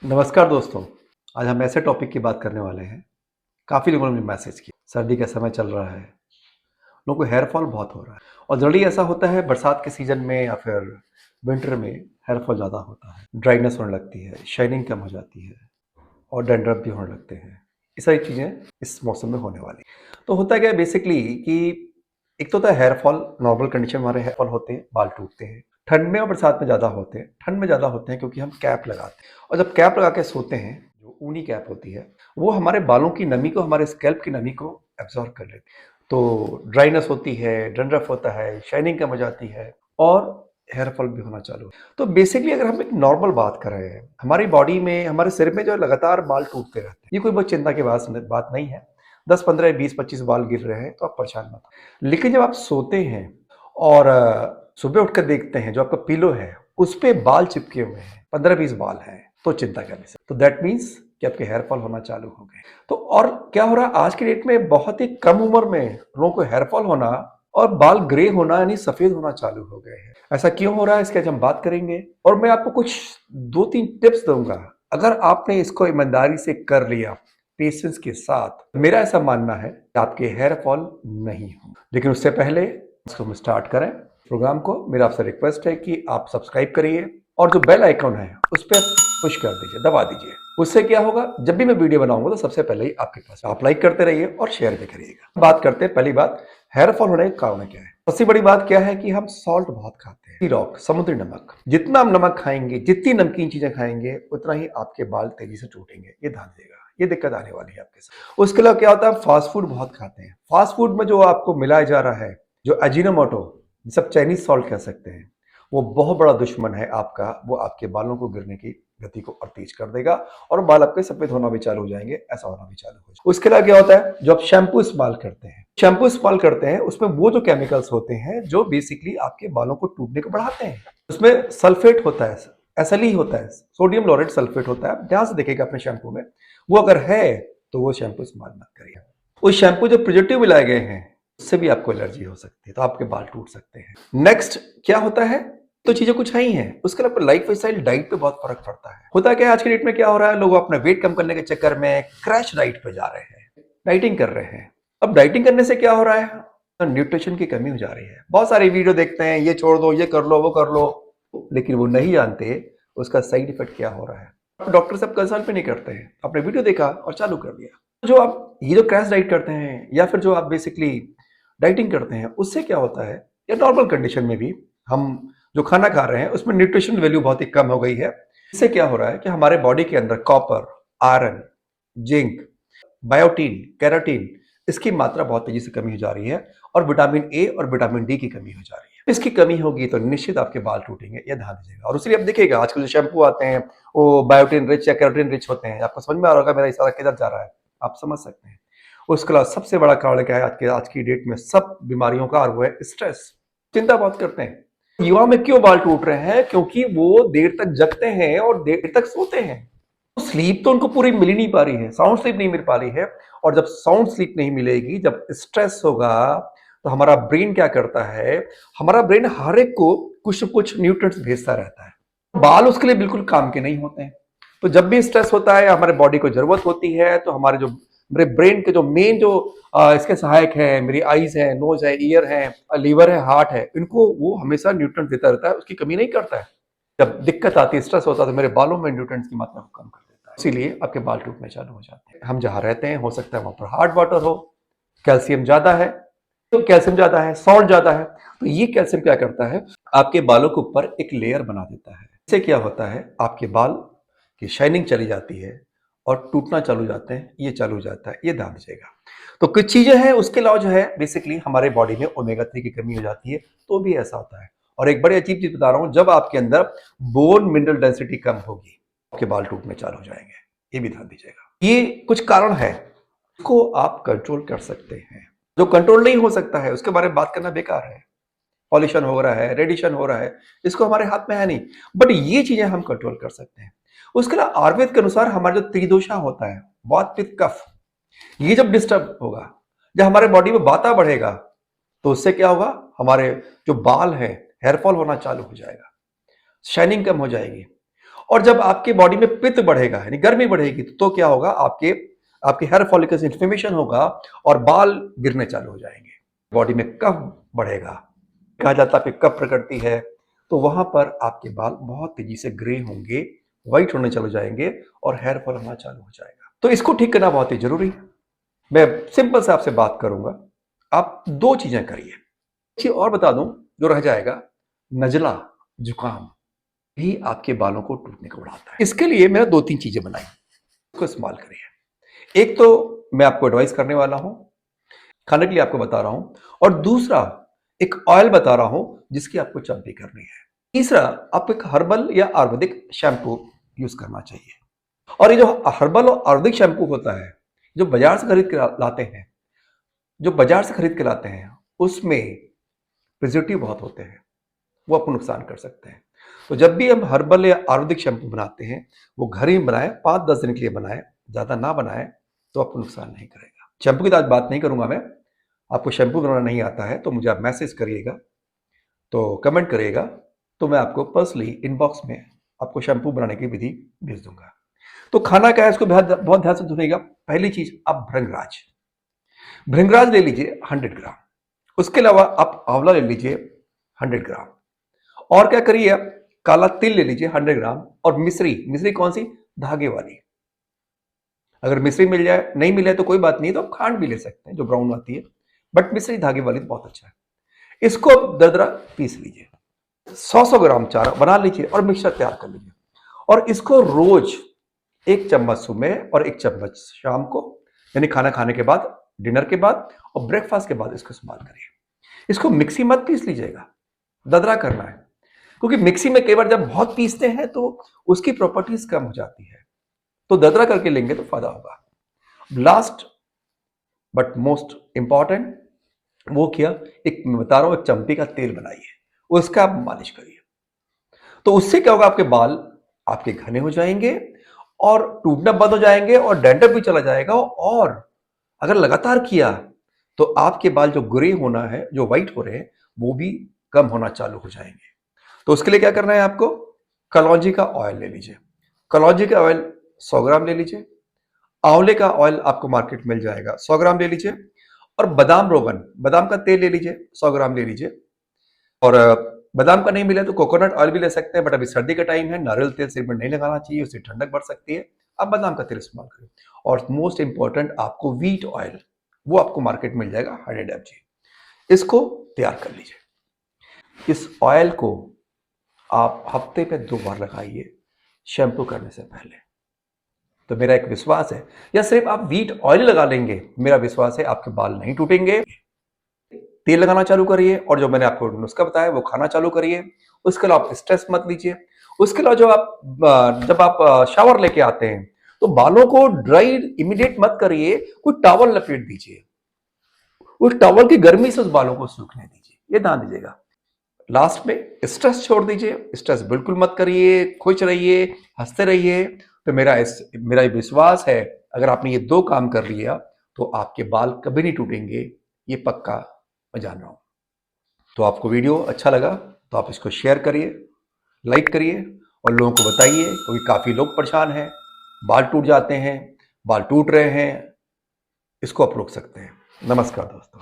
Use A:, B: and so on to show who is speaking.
A: नमस्कार दोस्तों। आज हम ऐसे टॉपिक की बात करने वाले हैं। काफ़ी लोगों ने मुझे मैसेज किया, सर्दी का समय चल रहा है, लोगों को हेयर फॉल बहुत हो रहा है और जनरली ऐसा होता है बरसात के सीजन में या फिर विंटर में हेयर फॉल ज़्यादा होता है, ड्राइनेस होने लगती है, शाइनिंग कम हो जाती है और डैंड्रफ भी होने लगते हैं। ये सारी चीज़ें इस मौसम में होने वाली हैं। तो होता क्या है बेसिकली कि एक तो होता है हेयर फॉल, नॉर्मल कंडीशन में हमारे हेयर फॉल होते हैं, बाल टूटते हैं। ठंड में और बरसात में ज़्यादा होते हैं। ठंड में ज़्यादा होते हैं क्योंकि हम कैप लगाते हैं और जब कैप लगा के सोते हैं, जो ऊनी कैप होती है, वो हमारे बालों की नमी को, हमारे स्कैल्प की नमी को एब्जॉर्ब कर लेती है। तो ड्राइनेस होती है, डैंड्रफ होता है, शाइनिंग कम हो जाती है और हेयर फॉल भी होना चालू है। तो बेसिकली अगर हम एक नॉर्मल बात कर रहे हैं, हमारी बॉडी में, हमारे सिर में जो है लगातार बाल टूटते रहते हैं, ये कोई बहुत चिंता की बात नहीं है। 10 15 20 25 बाल गिर रहे हैं तो आप परेशान मत हो। लेकिन जब आप सोते हैं और सुबह उठकर देखते हैं जो आपका पिलो है उस पे बाल चिपके हुए हैं, 15 20 बाल हैं, तो चिंता करने से, तो दैट मीन्स कि आपके हेयर फॉल होना चालू हो गए। तो और क्या हो रहा है आज की डेट में, बहुत ही कम उम्र में लोगों को हेयर फॉल होना और बाल ग्रे होना यानी सफेद होना चालू हो गए हैं। ऐसा क्यों हो रहा है इसके आज हम बात करेंगे और मैं आपको कुछ 2-3 टिप्स दूंगा। अगर आपने इसको ईमानदारी से कर लिया, पेशेंस के साथ, मेरा ऐसा मानना है कि आपके हेयर फॉल नहीं हो। लेकिन उससे पहले इसको हम स्टार्ट करें प्रोग्राम को, मेरा आपसे रिक्वेस्ट है कि आप सब्सक्राइब करिए और जो बेल आइकन है उस पर पुश कर दीजिए, दबा दीजिए। उससे क्या होगा, जब भी मैं वीडियो बनाऊंगा तो सबसे पहले ही आपके पास, आप लाइक करते रहिए और शेयर भी करिएगा। बात करते हैं, पहली बात, हेयर फॉल होने का कारण क्या है। सबसे बड़ी बात क्या है कि हम सॉल्ट बहुत खाते हैं, सी रॉक, समुद्री नमक। जितना हम नमक खाएंगे, जितनी नमकीन चीजें खाएंगे, उतना ही आपके बाल तेजी से टूटेंगे, ये ध्यान देगा। ये दिक्कत आने वाली है आपके साथ। उसके अलावा क्या होता है, फास्ट फूड बहुत खाते हैं। फास्ट फूड में जो आपको मिलाया जा रहा है, जो अजीनोमोटो, सब चाइनीज सॉल्ट कह सकते हैं, वो बहुत बड़ा दुश्मन है आपका। वो आपके बालों को गिरने की गति को और तेज कर देगा और बाल आपके सफेद होना भी चालू हो जाएंगे, ऐसा होना भी चालू हो जाएगा। उसके अलावा क्या होता है, जो आप शैम्पू इस्तेमाल करते हैं, उसमें वो जो केमिकल्स होते हैं जो बेसिकली आपके बालों को टूटने को बढ़ाते हैं, उसमें सल्फेट होता है, एसएलई होता है, सोडियम लोरेट सल्फेट होता है। ध्यान से देखिएगा अपने शैम्पू में, वो अगर है तो वो शैम्पू इस्तेमाल मत करिए। उस शैम्पू जो प्रिजर्वेटिव मिलाए गए हैं उससे भी आपको एलर्जी हो सकती है, तो आपके बाल टूट सकते हैं। नेक्स्ट क्या होता है, तो चीजें कुछ है ही हैं। उसके अलावा लाइफ स्टाइल, डाइट पे बहुत फर्क पड़ता है। होता क्या है आज की डेट में, क्या हो रहा है, लोग अपना वेट कम करने के चक्कर में क्रैश डाइट पे जा रहे हैं, डाइटिंग कर रहे हैं। अब डाइटिंग करने से क्या हो रहा है, तो न्यूट्रिशन की कमी हो जा रही है। बहुत सारी वीडियो देखते हैं, ये छोड़ दो, ये कर लो, वो कर लो, लेकिन वो नहीं जानते उसका साइड इफेक्ट क्या हो रहा है। डॉक्टर से कंसल्ट भी नहीं करते हैं, आपने वीडियो देखा और चालू कर दिया। जो आप ये जो क्रैश डाइट करते हैं या फिर जो आप बेसिकली डाइटिंग करते हैं, उससे क्या होता है, या नॉर्मल कंडीशन में भी हम जो खाना खा रहे हैं उसमें न्यूट्रिशन वैल्यू बहुत ही कम हो गई है। इससे क्या हो रहा है कि हमारे बॉडी के अंदर copper, iron, zinc, biotin, keratin, इसकी मात्रा बहुत तेजी से कमी हो जा रही है और विटामिन ए और विटामिन डी की कमी हो जा रही है। इसकी कमी होगी तो निश्चित आपके बाल टूटेंगे, यह ध्यान दीजिएगा। और उसलिए आप देखिएगा आजकल जो शैम्पू आते हैं वो बायोटीन रिच या कैराटीन रिच होते हैं। आपको समझ में आ रहा होगा मेरा इशारा किधर जा रहा है, आप समझ सकते हैं। उसके अलावा सबसे बड़ा कारण क्या है आज की डेट में सब बीमारियों का, और वो है स्ट्रेस। चिंता बहुत करते हैं। युवा में क्यों बाल टूट रहे हैं, क्योंकि वो देर तक जगते हैं और देर तक सोते हैं। स्लीप तो उनको पूरी मिल ही नहीं पा रही है, साउंड स्लीप नहीं मिल पा रही है। और जब साउंड स्लीप नहीं मिलेगी, जब स्ट्रेस होगा, तो हमारा ब्रेन क्या करता है, हमारा ब्रेन हर एक को कुछ कुछ न्यूट्रिएंट्स भेजता रहता है। बाल उसके लिए बिल्कुल काम के नहीं होते हैं। तो जब भी स्ट्रेस होता है, हमारे बॉडी को जरूरत होती है, तो हमारे जो मेरे ब्रेन के जो मेन जो इसके सहायक है, मेरी आईज है, नोज है, ईयर है, लीवर है, हार्ट है, इनको वो हमेशा न्यूट्रिएंट्स देता रहता है, उसकी कमी नहीं करता है। जब दिक्कत आती है, स्ट्रेस होता है, तो मेरे बालों में न्यूट्रिएंट्स की मात्रा को कम कर देता है, इसीलिए आपके बाल टूटने चालू हो जाते हैं। हम जहां रहते हैं, हो सकता है वहां पर हार्ड वाटर हो, कैल्शियम ज्यादा है, तो कैल्शियम ज्यादा है, सॉल्ट ज्यादा है, तो ये कैल्शियम क्या करता है, आपके बालों के ऊपर एक लेयर बना देता है। इससे क्या होता है, आपके बाल की शाइनिंग चली जाती है और टूटना चालू जाते हैं, ये चालू हो जाता है, ये ध्यान दीजिएगा। तो कुछ चीजें हैं। उसके अलावा जो है बेसिकली हमारे बॉडी में ओमेगा 3 की कमी हो जाती है, तो भी ऐसा होता है। और एक बड़ी अजीब चीज बता रहा हूं, जब आपके अंदर बोन मिनरल डेंसिटी कम होगी, आपके बाल टूटने चालू हो जाएंगे, ये भी ध्यान दीजिएगा। ये कुछ कारण है, इसको आप कंट्रोल कर सकते हैं। जो कंट्रोल नहीं हो सकता है उसके बारे में बात करना बेकार है। पॉल्यूशन हो रहा है, रेडिएशन हो रहा है, इसको हमारे हाथ में है नहीं, बट ये चीजें हम कंट्रोल कर सकते हैं। उसके अलावा आयुर्वेद के अनुसार हमारा जो त्रिदोषा होता है, वात पित्त कफ, ये जब डिस्टर्ब होगा, जब हमारे बॉडी में वाता बढ़ेगा, तो उससे क्या होगा, हमारे जो बाल है, हेयर फॉल होना चालू हो जाएगा, शाइनिंग कम हो जाएगी। और जब आपके बॉडी में पित्त बढ़ेगा यानी गर्मी बढ़ेगी तो क्या होगा, आपके आपके हेयर फॉलिकल्स इन्फ्लेमेशन होगा और बाल गिरने चालू हो जाएंगे। बॉडी में कफ बढ़ेगा, कहा जाता है कफ प्रकृति है, तो वहां पर आपके बाल बहुत तेजी से ग्रे होंगे, व्हाइट होने चले जाएंगे और हेयर फॉल होना चालू हो जाएगा। तो इसको ठीक करना बहुत ही जरूरी है। मैं सिंपल से आपसे बात करूंगा, आप दो चीजें करिए। चीज और बता दूं जो रह जाएगा, नजला जुकाम भी आपके बालों को टूटने को बढ़ाता है। इसके लिए मैंने दो तीन चीजें बनाई, उसको इस्तेमाल करिए। एक तो मैं आपको एडवाइस करने वाला हूं, खाने के लिए आपको बता रहा हूं, और दूसरा एक ऑयल बता रहा हूं जिसकी आपको चंपी करनी है। तीसरा, आपको एक हर्बल या आयुर्वेदिक शैम्पू यूज करना चाहिए। और ये जो हर्बल और आयुर्वेदिक शैम्पू होता है, जो बाजार से खरीद के लाते हैं, उसमें प्रिजर्वेटिव बहुत होते हैं, वो आपको नुकसान कर सकते हैं। तो जब भी हम हर्बल या आयुर्वेदिक शैम्पू बनाते हैं, वो घर ही बनाएं, 5-10 दिन के लिए बनाएं, ज्यादा ना बनाएं, तो आपको नुकसान नहीं करेगा। शैम्पू की तो आज बात नहीं करूंगा मैं, आपको शैम्पू बनाना नहीं आता है तो मुझे आप मैसेज करिएगा, तो कमेंट करिएगा, तो मैं आपको पर्सनली इनबॉक्स में आपको शैम्पू बनाने की विधि भेज दूंगा। तो खाना क्या है, इसको बहुत ध्यान से सुनिएगा। पहली चीज, आप भृंगराज ले लीजिए 100 ग्राम। उसके अलावा आप आंवला ले लीजिए 100 ग्राम। और क्या करिए, आप काला तिल ले लीजिए 100 ग्राम। और मिश्री कौन सी, धागे वाली। अगर मिश्री मिल जाए, नहीं मिले तो कोई बात नहीं, तो आप खांड भी ले सकते हैं जो ब्राउन आती है, बट मिश्री धागे वाली तो बहुत अच्छा है। इसको दरदरा पीस लीजिए, 100 ग्राम चारा बना लीजिए और मिक्सचर तैयार कर लीजिए। और इसको रोज 1 चम्मच सुबह और 1 चम्मच शाम को, यानी खाना खाने के बाद, डिनर के बाद और ब्रेकफास्ट के बाद इसको इस्तेमाल करिए। इसको मिक्सी मत पीस लीजिएगा, ददरा करना है, क्योंकि मिक्सी में कई बार जब बहुत पीसते हैं तो उसकी प्रॉपर्टीज कम हो जाती है, तो ददरा करके लेंगे तो फायदा होगा। लास्ट बट मोस्ट इंपॉर्टेंट, वो किया, एक मैं बता रहा हूं, एक चंपी का तेल बनाइए, उसका आप मालिश करिए। तो उससे क्या होगा, आपके बाल आपके घने हो जाएंगे और टूटना बंद हो जाएंगे और डैंड्रफ भी चला जाएगा। और अगर लगातार किया तो आपके बाल जो ग्रे होना है, जो व्हाइट हो रहे हैं, वो भी कम होना चालू हो जाएंगे। तो उसके लिए क्या करना है आपको, कलौंजी का ऑयल ले लीजिए। कलौंजी का ऑयल 100 ग्राम ले लीजिए। आंवले का ऑयल आपको मार्केट मिल जाएगा, 100 ग्राम ले लीजिए। और बादाम का तेल ले लीजिए, 100 ग्राम ले लीजिए। और बादाम का नहीं मिले तो कोकोनट ऑयल भी ले सकते हैं, बट अभी सर्दी का टाइम है, नारियल तेल सिर में नहीं लगाना चाहिए, उससे ठंडक बढ़ सकती है। आप बादाम का तेल इस्तेमाल करें। और मोस्ट इंपॉर्टेंट, आपको व्हीट ऑयल, वो आपको मार्केट मिल जाएगा 100 mg। इसको तैयार कर लीजिए। इस ऑयल को आप हफ्ते में 2 बार लगाइए शैम्पू करने से पहले। तो मेरा एक विश्वास है, या सिर्फ आप व्हीट ऑयल लगा लेंगे, मेरा विश्वास है आपके बाल नहीं टूटेंगे। तेल लगाना चालू करिए और जो मैंने आपको नुस्खा बताया वो खाना चालू करिए। उसके अलावा आप स्ट्रेस मत लीजिए। उसके अलावा जब आप शावर लेके आते हैं तो बालों को ड्राई इमीडिएट मत करिए, कोई टॉवल लपेट दीजिए, उस टॉवल की गर्मी से उस बालों को सूखने दीजिए, ये ध्यान दीजिएगा। लास्ट में स्ट्रेस छोड़ दीजिए, स्ट्रेस बिल्कुल मत करिए, खुश रहिए, हंसते रहिए। तो मेरा विश्वास है, अगर आपने ये 2 काम कर लिया तो आपके बाल कभी नहीं टूटेंगे, ये पक्का मैं जान रहा हूं। तो आपको वीडियो अच्छा लगा तो आप इसको शेयर करिए, लाइक करिए और लोगों को बताइए, क्योंकि काफी लोग परेशान हैं, बाल टूट जाते हैं, बाल टूट रहे हैं, इसको आप रोक सकते हैं। नमस्कार दोस्तों।